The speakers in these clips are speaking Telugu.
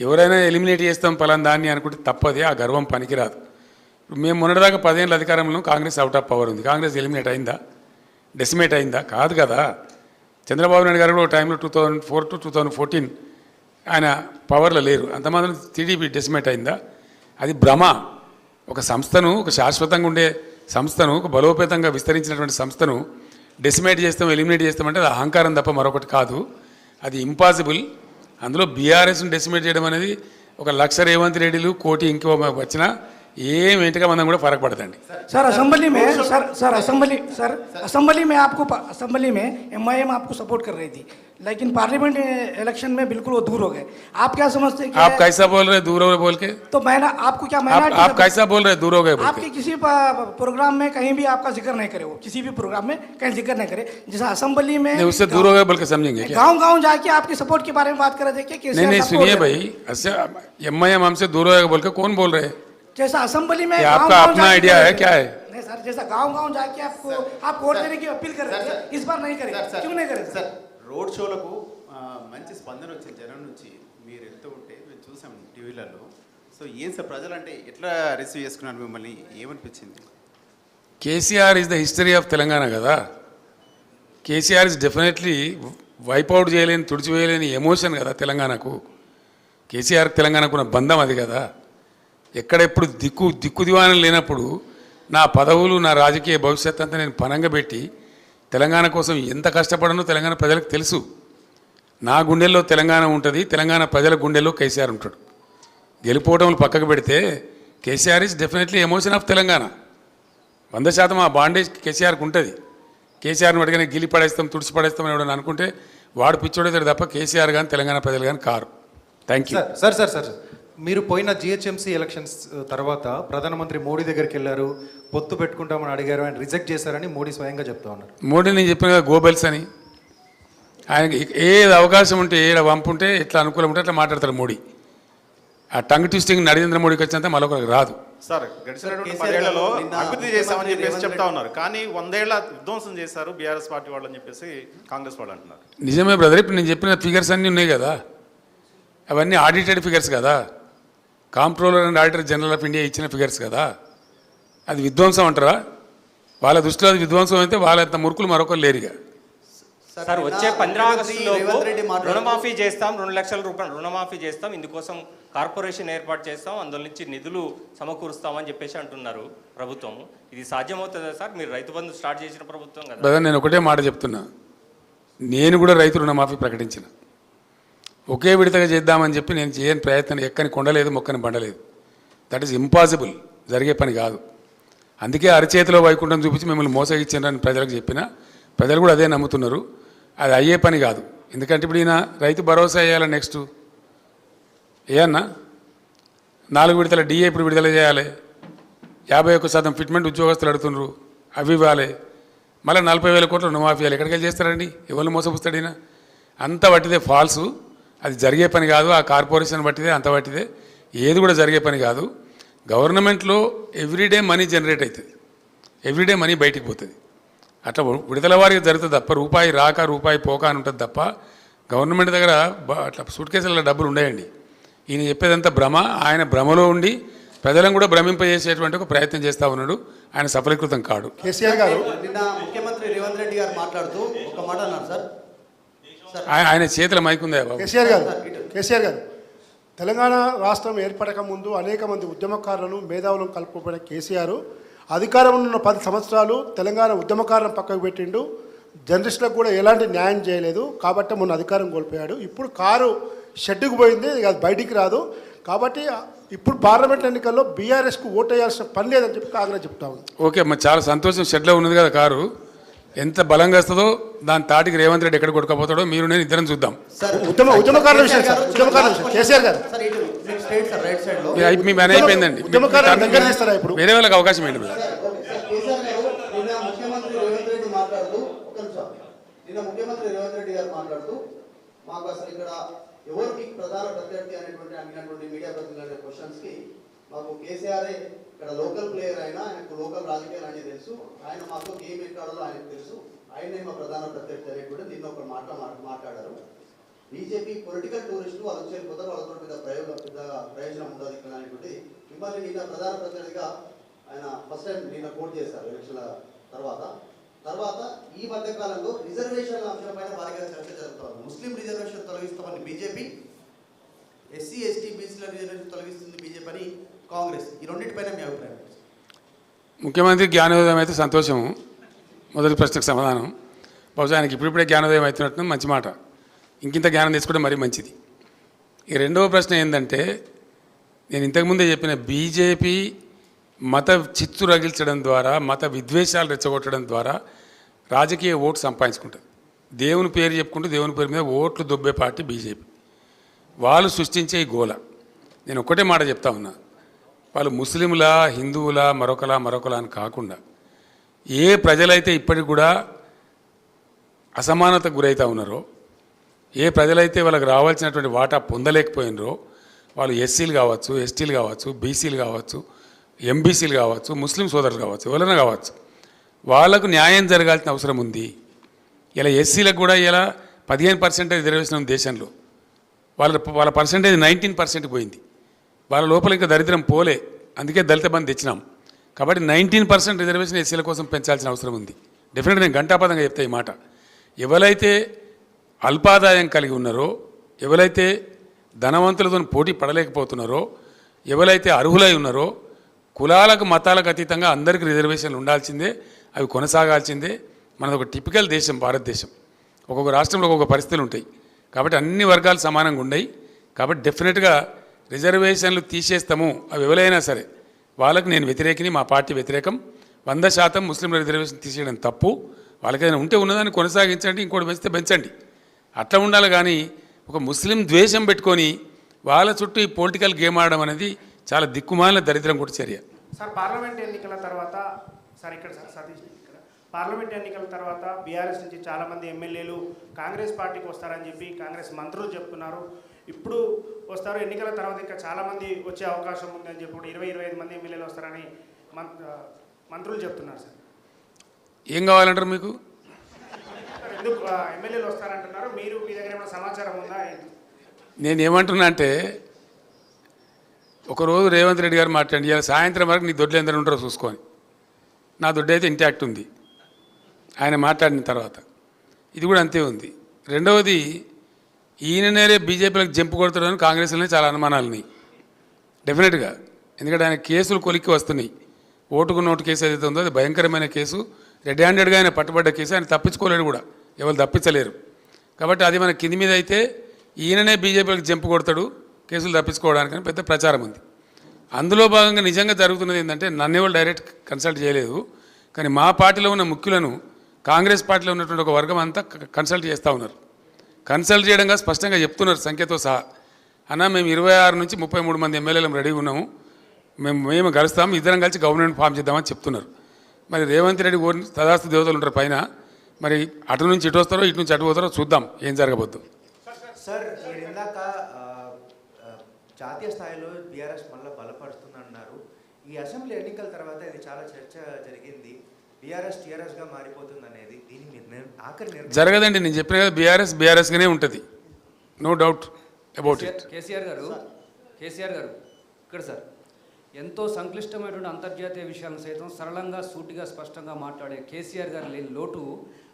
ఎవరైనా ఎలిమినేట్ చేస్తాం పలానా దాన్ని అనుకుంటే తప్పదే, ఆ గర్వం పనికిరాదు. మేము మొన్నటిదాకా 10 ఏళ్ళ అధికారంలో కాంగ్రెస్ అవుట్ ఆఫ్ పవర్ ఉంది. కాంగ్రెస్ ఎలిమినేట్ అయిందా? డెసిమేట్ అయిందా? కాదు కదా. చంద్రబాబు నాయుడు గారు కూడా ఒక టైంలో 2004 to 2014 ఆయన పవర్లో లేరు, అంతమంది టీడీపీ డెసిమేట్ అయిందా? అది భ్రమ. ఒక సంస్థను, ఒక శాశ్వతంగా ఉండే సంస్థను, ఒక బలోపేతంగా విస్తరించినటువంటి సంస్థను డెసిమేట్ చేస్తాం, ఎలిమినేట్ చేస్తామంటే అది అహంకారం తప్ప మరొకటి కాదు. అది ఇంపాసిబుల్. అందులో బీఆర్ఎస్ను డెసిమేట్ చేయడం అనేది ఒక 1,00,000 రేవంత్ రెడ్డిలు, కోటి ఇంకో వచ్చినా ఏం ఏంటిగా మనం కూడా ఫరक పడదండి. सर असेंबली में असेंबली में आपको असेंबली में एमआईएम आपको सपोर्ट कर रही थी, लेकिन पार्लियामेंट इलेक्शन में बिल्कुल वो दूर हो गए. आप क्या समझते हैं? आप कैसा बोल रहे दूर हो गए बोल के? तो मैं आपको क्या आप कैसा बोल रहे दूर हो गए? आपके किसी प्रोग्राम में कहीं भी आपका जिक्र नहीं करे, वो किसी भी प्रोग्राम में कहीं जिक्र नहीं करे. जैसा असेंबली में उससे दूर हो गए बोल के समझेंगे क्या? गाँव जाके आपके सपोर्ट के बारे में बात कर रहे थे कि नहीं सुनिए भाई, एमआईएम हमसे दूर हो गए बोल के कौन बोल रहे हैं? जैसा असेंबली में आपका अपना आइडिया है क्या है? नहीं सर, जैसा गांव जाके आपको आप वोट देने की अपील कर रहे थे, इस बार नहीं करेंगे. क्यों नहीं करेंगे सर? రోడ్ షోలకు మంచి స్పందన వచ్చింది జనం నుంచి. మీరు వెళ్తూ ఉంటే మేము చూసాం టీవీలలో. సో ఏం సార్, ప్రజలు అంటే ఎట్లా రిసీవ్ చేసుకున్నారు మిమ్మల్ని, ఏమనిపించింది? KCR is the history of Telangana కదా. కేసీఆర్ ఇస్ డెఫినెట్లీ వైపౌట్ చేయలేని, తుడిచివేయలేని ఎమోషన్ కదా తెలంగాణకు. కేసీఆర్ తెలంగాణకు ఉన్న బంధం అది కదా. ఎక్కడెప్పుడు దిక్కు దివాణం లేనప్పుడు నా పదవులు, నా రాజకీయ భవిష్యత్ అంతా నేను పనంగా పెట్టి తెలంగాణ కోసం ఎంత కష్టపడనో తెలంగాణ ప్రజలకు తెలుసు. నా గుండెల్లో తెలంగాణ ఉంటుంది, తెలంగాణ ప్రజల గుండెల్లో కేసీఆర్ ఉంటాడు. గెలిపోవడం పక్కకు పెడితే KCR is definitely emotion of Telangana. 100% ఆ బాండేజ్ కేసీఆర్కి ఉంటుంది. కేసీఆర్ని పట్టుకొని గిలి పడేస్తాం, తుడిచి పడేస్తాం అని ఎవడని అనుకుంటే వాడు పిచ్చోడేతాడు తప్ప కేసీఆర్ కానీ తెలంగాణ ప్రజలు కానీ కారు. Thank you. సార్ మీరు పోయిన జిహెచ్ఎంసీ ఎలక్షన్స్ తర్వాత ప్రధానమంత్రి మోడీ దగ్గరికి వెళ్ళారు, పొత్తు పెట్టుకుంటామని అడిగారు, ఆయన రిజెక్ట్ చేశారని మోడీ స్వయంగా చెప్తా ఉన్నారు. మోడీ నేను చెప్పిన కదా గోబెల్స్ అని. ఆయనకి ఏది అవకాశం ఉంటే, ఏడ వంపుంటే, ఎట్లా అనుకూలం ఉంటే అట్లా మాట్లాడతారు మోడీ. ఆ టంగ్ ట్విస్టింగ్ నరేంద్ర మోడీకి వచ్చినంత మరొకరికి రాదు. సార్, గడిచినటువంటి 10 ఏళ్లలో అభివృద్ధి చేశామని చెప్పేసి చెప్తా ఉన్నారు, కానీ 100 ఏళ్ల విధ్వంసం చేశారు బీఆర్ఎస్ పార్టీ వాళ్ళు అని చెప్పేసి కాంగ్రెస్ వాళ్ళు అంటున్నారు. నిజమే బ్రదర్. ఇప్పుడు నేను చెప్పిన ఫిగర్స్ అన్నీ ఉన్నాయి కదా, అవన్నీ ఆడిటెడ్ ఫిగర్స్ కదా. Comptroller and auditor general of India ఇచ్చిన ఫిగర్స్ కదా. అది విధ్వంసం అంటారా? వాళ్ళ దృష్టిలో అది విధ్వంసం అయితే వాళ్ళంత మురుకులు మరొకరు లేరుగా. సార్, వచ్చే 15 ఆగస్టులో రుణమాఫీ చేస్తాం, 2 లక్షల రూపాయలు రుణమాఫీ చేస్తాం, ఇందుకోసం కార్పొరేషన్ ఏర్పాటు చేస్తాం, అందులో నుంచి నిధులు సమకూరుస్తామని చెప్పేసి అంటున్నారు ప్రభుత్వం. ఇది సాధ్యమవుతుందా సార్? మీరు రైతు బంధు స్టార్ట్ చేసిన ప్రభుత్వం కదా. బ్రదర్, నేను ఒకటే మాట చెప్తున్నా, నేను కూడా రైతు రుణమాఫీ ప్రకటించిన. ఒకే విడతగా చేద్దామని చెప్పి నేను చేయని ప్రయత్నం ఎక్కని కొండలేదు, మొక్కని బండలేదు. దట్ ఈస్ ఇంపాసిబుల్, జరిగే పని కాదు. అందుకే అరచేతిలో వైకుంఠం చూపించి మిమ్మల్ని మోసగించారని ప్రజలకు చెప్పిన, ప్రజలు కూడా అదే నమ్ముతున్నారు. అది అయ్యే పని కాదు. ఎందుకంటే ఇప్పుడు ఈయన రైతు భరోసా వేయాలి, నెక్స్ట్ ఏమన్నా 4 విడతల డిఏ ఇప్పుడు విడుదల చేయాలి, 51% ఫిట్మెంట్ ఉద్యోగస్తులు అడుగుతున్నారు, అవి ఇవ్వాలి, మళ్ళీ 40,000 కోట్ల రుణమాఫీ ఇవ్వాలి. ఎక్కడికి వెళ్ళి చేస్తారండి? ఎవరిని మోసపుస్తాడు ఈయన? అంత పట్టిదే ఫాల్సు, అది జరిగే పని కాదు. ఆ కార్పొరేషన్ బట్టిదే, అంత బట్టిదే, ఏది కూడా జరిగే పని కాదు. గవర్నమెంట్లో ఎవ్రీడే మనీ జనరేట్ అవుతుంది, ఎవ్రీడే మనీ బయటికి పోతుంది. అట్లా విడుదల వారికి జరుగుతుంది తప్ప రూపాయి రాక రూపాయి పోక అని ఉంటుంది తప్ప గవర్నమెంట్ దగ్గర అట్లా సూట్ కేసులలో డబ్బులు ఉండయండి. ఈయన చెప్పేదంతా భ్రమ. ఆయన భ్రమలో ఉండి ప్రజలను కూడా భ్రమింపజేసేటువంటి ఒక ప్రయత్నం చేస్తూ ఉన్నాడు. ఆయన సఫలీకృతం కాడు. కేసీఆర్ గారు నిన్న ముఖ్యమంత్రి రేవంత్ రెడ్డి గారు మాట్లాడుతూ ఒక మాట అన్నారు సార్. ఆయన చేతుల మైక్ ఉందా బాబు? కేసీఆర్ గారు తెలంగాణ రాష్ట్రం ఏర్పడక ముందు అనేక మంది ఉద్యమకారులను, మేధావులను కలుపుకుపోయిన కేసీఆర్ అధికారంలో ఉన్న 10 సంవత్సరాలు తెలంగాణ ఉద్యమకారులను పక్కకు పెట్టిండు. జర్నలిస్టులకు కూడా ఎలాంటి న్యాయం చేయలేదు. కాబట్టి మొన్న అధికారం కోల్పోయాడు. ఇప్పుడు కారు షెడ్డుకు పోయింది, అది బయటికి రాదు. కాబట్టి ఇప్పుడు పార్లమెంట్ ఎన్నికల్లో బీఆర్ఎస్కు ఓటు వేయాల్సిన పని లేదని చెప్పి కాంగ్రెస్ చెప్తా ఉంది. ఓకే అమ్మ, చాలా సంతోషం. షెడ్లో ఉన్నది కదా కారు, ఎంత బలంగా వస్తుందో దాని తాటికి రేవంత్ రెడ్డి ఎక్కడ కొట్టుకపోతాడో మీరు నేను ఇద్దరం చూద్దాం. ఉద్యమకారుల విషయం సార్, ఉద్యమకారుల విషయం కేసీఆర్ గారు మీ పని అయిపోయిందండి. ఇప్పుడు వేరే వాళ్ళకి అవకాశం ఏంటి? ముఖ్యమంత్రి రేవంత్ రెడ్డి గారు మాట్లాడుతూ మాకు అసలు ఇక్కడ ఎవరికి ప్రధాన ప్రత్యర్థి అనేటువంటి మీడియా ప్రతినిధుల క్వశ్చన్స్ కి మాకు కేసీఆర్ ఇక్కడ లోకల్ ప్లేయర్ అయినా, ఆయనకు లోకల్ రాజకీయాలు అనేది తెలుసు, ఆయన మాకు గేమ్ ఎక్కాడో ఆయనకు తెలుసు, ఆయనే మా ప్రధాన ప్రత్యర్థి అనేటువంటి దీన్ని ఒక మాట్లాడారు. బీజేపీ పొలిటికల్ టూరిస్టులు వాళ్ళు వచ్చి వెళ్ళిపోతారు, వాళ్ళతో మీద ప్రయోగం ప్రయోజనం ఉండదు ఇక్కడ అనేటువంటి మిమ్మల్ని నిన్న ప్రధాన ప్రతినిధిగా ఆయన ఫస్ట్ టైం నిన్న కోట్ చేశారు ఎలక్షన్ల తర్వాత ఈ మధ్య కాలంలో రిజర్వేషన్ల అంశంపైన భారీగా చర్చ జరుగుతోంది. ముస్లిం రిజర్వేషన్ తొలగిస్తామని బీజేపీ, ఎస్సీ ఎస్టీ బీసీల రిజర్వేషన్ తొలగిస్తుంది బీజేపీ అని కాంగ్రెస్. ఈ రెండింటిపైన మీ అభిప్రాయం? ముఖ్యమంత్రి జ్ఞానోదయం అయితే సంతోషము. మొదటి ప్రశ్నకు సమాధానం. బహుశా ఆయనకి ఇప్పుడిప్పుడే జ్ఞానోదయం అవుతున్నట్టు మంచి మాట. ఇంకింత జ్ఞానం తీసుకుంటే మరీ మంచిది. ఈ రెండవ ప్రశ్న ఏంటంటే, నేను ఇంతకుముందే చెప్పిన బీజేపీ మత చిత్తు రగిల్చడం ద్వారా, మత విద్వేషాలు రెచ్చగొట్టడం ద్వారా రాజకీయ ఓటు సంపాదించుకుంటుంది. దేవుని పేరు చెప్పుకుంటూ దేవుని పేరు మీద ఓట్లు దొబ్బే పార్టీ బీజేపీ. వాళ్ళు సృష్టించే ఈ గోల. నేను ఒక్కటే మాట చెప్తా ఉన్నా, వాళ్ళు ముస్లింలా, హిందువులా, మరొకలా అని కాకుండా ఏ ప్రజలైతే ఇప్పటికి కూడా అసమానతకు గురవుతూ ఉన్నారో, ఏ ప్రజలైతే వాళ్ళకి రావాల్సినటువంటి వాటా పొందలేకపోయినరో, వాళ్ళు ఎస్సీలు కావచ్చు, ఎస్టీలు కావచ్చు, బీసీలు కావచ్చు, ఎంబీసీలు కావచ్చు, ముస్లిం సోదరులు కావచ్చు, ఎవరైనా కావచ్చు, వాళ్లకు న్యాయం జరగాల్సిన అవసరం ఉంది. ఇలా ఎస్సీలకు కూడా ఇలా 15% రిజర్వేషన్ ఉంది దేశంలో. వాళ్ళ పర్సంటేజ్ 19% పోయింది. వాళ్ళ లోపల ఇంకా దరిద్రం పోలే. అందుకే దళిత బంధు తెచ్చినాం. కాబట్టి 19% రిజర్వేషన్ ఎస్సీల కోసం పెంచాల్సిన అవసరం ఉంది. డెఫినెట్గా నేను ఘంటాపదంగా చెప్తా ఈ మాట. ఎవరైతే అల్పాదాయం కలిగి ఉన్నారో, ఎవరైతే ధనవంతులతో పోటీ పడలేకపోతున్నారో, ఎవరైతే అర్హులై ఉన్నారో, కులాలకు మతాలకు అతీతంగా అందరికీ రిజర్వేషన్లు ఉండాల్సిందే, అవి కొనసాగాల్సిందే. మనది ఒక టిపికల్ దేశం భారతదేశం. ఒక్కొక్క రాష్ట్రంలో ఒక్కొక్క పరిస్థితులు ఉంటాయి. కాబట్టి అన్ని వర్గాలు సమానంగా ఉన్నాయి. కాబట్టి డెఫినెట్గా రిజర్వేషన్లు తీసేస్తాము, అవి ఎవరైనా సరే వాళ్ళకి నేను వ్యతిరేకిని, మా పార్టీ వ్యతిరేకం. 100% ముస్లింల రిజర్వేషన్ తీసేయడం తప్పు. వాళ్ళకి ఏదైనా ఉంటే ఉన్నదాన్ని కొనసాగించండి, ఇంకోటి పెంచితే పెంచండి. అట్లా ఉండాలి. కానీ ఒక ముస్లిం ద్వేషం పెట్టుకొని వాళ్ళ చుట్టూ ఈ పొలిటికల్ గేమ్ ఆడడం అనేది చాలా దిక్కుమాలిన దరిద్రం కూడా చర్య. సార్ పార్లమెంట్ ఎన్నికల తర్వాత సతీష్ ఇక్కడ పార్లమెంట్ ఎన్నికల తర్వాత బీఆర్ఎస్ నుంచి చాలామంది ఎమ్మెల్యేలు కాంగ్రెస్ పార్టీకి వస్తారని చెప్పి కాంగ్రెస్ మంత్రులు చెప్తున్నారు. ఇప్పుడు వస్తారు, ఎన్నికల తర్వాత ఇంకా చాలామంది వచ్చే అవకాశం ఉందని చెప్పి 20-25 మంది ఎమ్మెల్యేలు వస్తారని మంత్రులు చెప్తున్నారు. సార్ ఏం కావాలంటారు మీకు? ఎందుకు ఎమ్మెల్యేలు వస్తారంటున్నారు? మీ దగ్గర ఏమైనా సమాచారం ఉందా? నేను ఏమంటున్నా అంటే, ఒకరోజు రేవంత్ రెడ్డి గారు మాట్లాడి, ఇవాళ సాయంత్రం వరకు నీ దొడ్లు ఎందరు ఉంటారో చూసుకొని, నా దొడ్డు అయితే ఇంటాక్ట్ ఉంది ఆయన మాట్లాడిన తర్వాత. ఇది కూడా అంతే ఉంది. రెండవది, ఈయననే బీజేపీలకు జంపు కొడుతున్నారని కాంగ్రెస్లోనే చాలా అనుమానాలున్నాయి డెఫినెట్గా. ఎందుకంటే ఆయన కేసులు కొలిక్కి వస్తున్నాయి. ఓటుకు నోటు కేసు ఏదైతే ఉందో అది భయంకరమైన కేసు. రెడ్ హ్యాండెడ్గా ఆయన పట్టుబడ్డ కేసు. ఆయన తప్పించుకోలేడు కూడా, ఎవరు తప్పించలేరు. కాబట్టి అది మన కింది మీద అయితే ఈయననే బీజేపీలకు జంపు కొడతాడు కేసులు తప్పించుకోవడానికని పెద్ద ప్రచారం ఉంది. అందులో భాగంగా నిజంగా జరుగుతున్నది ఏంటంటే, నన్ను డైరెక్ట్ కన్సల్ట్ చేయలేదు, కానీ మా పార్టీలో ఉన్న ముఖ్యులను కాంగ్రెస్ పార్టీలో ఉన్నటువంటి ఒక వర్గం అంతా కన్సల్ట్ చేస్తూ ఉన్నారు. కన్సల్ట్ చేయడంగా స్పష్టంగా చెప్తున్నారు సంఖ్యతో సహా. అన్న మేము 26 నుంచి 33 మంది ఎమ్మెల్యేలు రెడీగా ఉన్నాము, మేము కలుస్తాము, ఇద్దరం కలిసి గవర్నమెంట్ ఫామ్ చేద్దామని చెప్తున్నారు. మరి రేవంత్ రెడ్డి తదాస్తు దేవతలు ఉంటారు పైన, మరి అటు నుంచి ఇటు వస్తారో, ఇటు నుంచి అటు పోతారో చూద్దాం ఏం జరగబోద్దు. సార్ మీరు ఇందాక జాతీయ స్థాయిలో బీఆర్ఎస్ మళ్ళీ బలపడుతుందన్నారు. ఈ అసెంబ్లీ ఎన్నికల తర్వాత ఇది చాలా చర్చ జరిగింది, బీఆర్ఎస్ టీఆర్ఎస్గా మారిపోతుంది అనేది. దీన్ని మీరు ఆఖరి జరగదండి. నేను చెప్పిన కదా, బీఆర్ఎస్గానే ఉంటుంది, no doubt about it. KCR గారు ఇక్కడ సార్ ఎంతో సంక్లిష్టమైనటువంటి అంతర్జాతీయ విషయాలను సైతం సరళంగా, సూటిగా, స్పష్టంగా మాట్లాడే కేసీఆర్ గారు లేని లోటు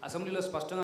అసెంబ్లీలో స్పష్టంగా